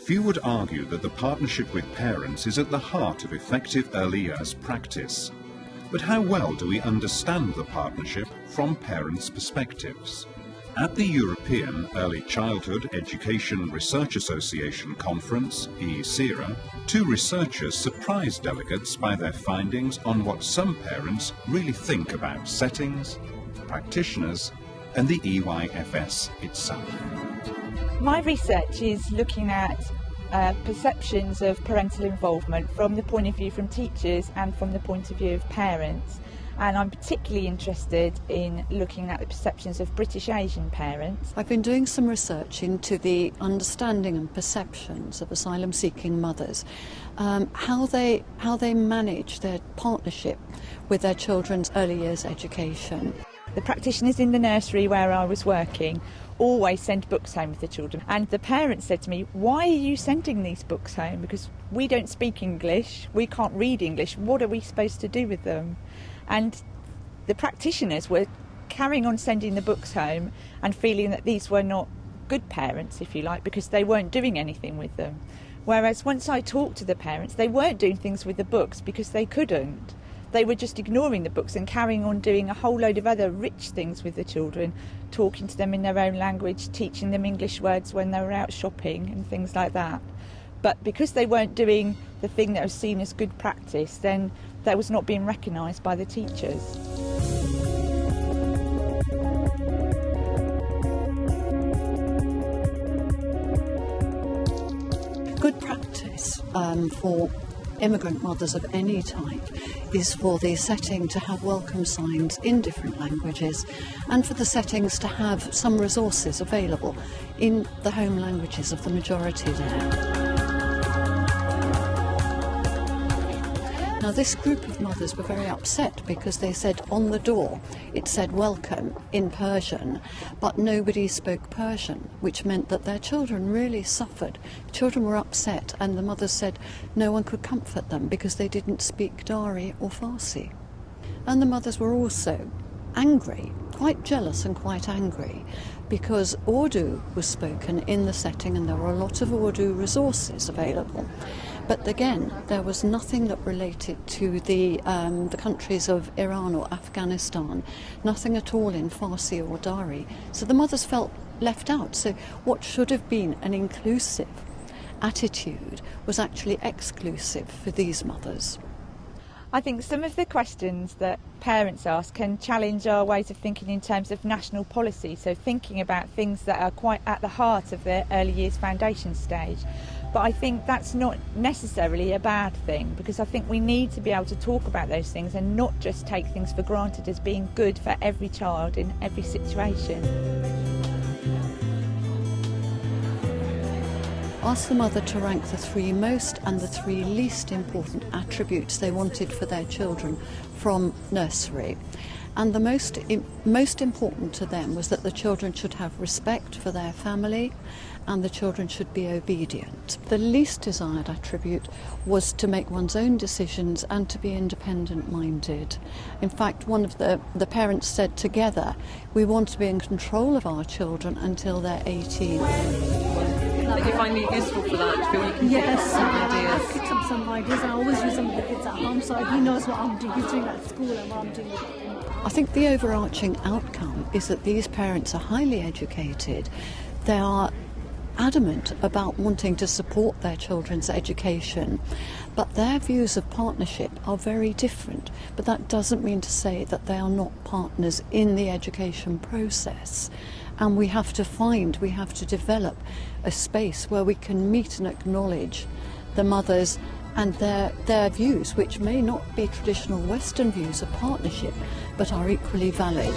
Few would argue that the partnership with parents is at the heart of effective early years practice. But how well do we understand the partnership from parents' perspectives? At the European Early Childhood Education Research Association Conference, ECERA, two researchers surprised delegates by their findings on what some parents really think about settings, practitioners, and the EYFS itself. My research is looking at perceptions of parental involvement from the point of view from teachers and from the point of view of parents. And I'm particularly interested in looking at the perceptions of British Asian parents. I've been doing some research into the understanding and perceptions of asylum-seeking mothers, how they manage their partnership with their children's early years education. The practitioners in the nursery where I was working always send books home with the children, and the parents said to me, "Why are you sending these books home? Because we don't speak English, we can't read English, what are we supposed to do with them?" And the practitioners were carrying on sending the books home and feeling that these were not good parents, if you like, because they weren't doing anything with them. Whereas once I talked to the parents, they weren't doing things with the books because they couldn't. They were just ignoring the books and carrying on doing a whole load of other rich things with the children, talking to them in their own language, teaching them English words when they were out shopping and things like that. But because they weren't doing the thing that was seen as good practice, then that was not being recognised by the teachers. Good practice for immigrant mothers of any type is for the setting to have welcome signs in different languages and for the settings to have some resources available in the home languages of the majority there. Now, this group of mothers were very upset because they said on the door it said welcome in Persian, but nobody spoke Persian, which meant that their children really suffered. Children were upset, and the mothers said no one could comfort them because they didn't speak Dari or Farsi. And the mothers were also angry, quite jealous and quite angry, because Urdu was spoken in the setting and there were a lot of Urdu resources available. But again, there was nothing that related to the countries of Iran or Afghanistan, nothing at all in Farsi or Dari. So the mothers felt left out. So what should have been an inclusive attitude was actually exclusive for these mothers. I think some of the questions that parents ask can challenge our ways of thinking in terms of national policy, so thinking about things that are quite at the heart of their early years foundation stage. But I think that's not necessarily a bad thing, because I think we need to be able to talk about those things and not just take things for granted as being good for every child in every situation. Ask the mother to rank the three most and the three least important attributes they wanted for their children from nursery. And the most important to them was that the children should have respect for their family and the children should be obedient. The least desired attribute was to make one's own decisions and to be independent-minded. In fact, one of the parents said together, "We want to be in control of our children until they're 18. Did you find it useful for that? Do you feel you can Yes, pick up some ideas? I picked up some ideas. I always use some of the kids at home, so he knows what I'm doing. He's doing at school and what I'm doing at home. I think the overarching outcome is that these parents are highly educated. They are adamant about wanting to support their children's education, but their views of partnership are very different. But that doesn't mean to say that they are not partners in the education process. And we have to develop a space where we can meet and acknowledge the mothers and their views, which may not be traditional Western views of partnership, but are equally valid.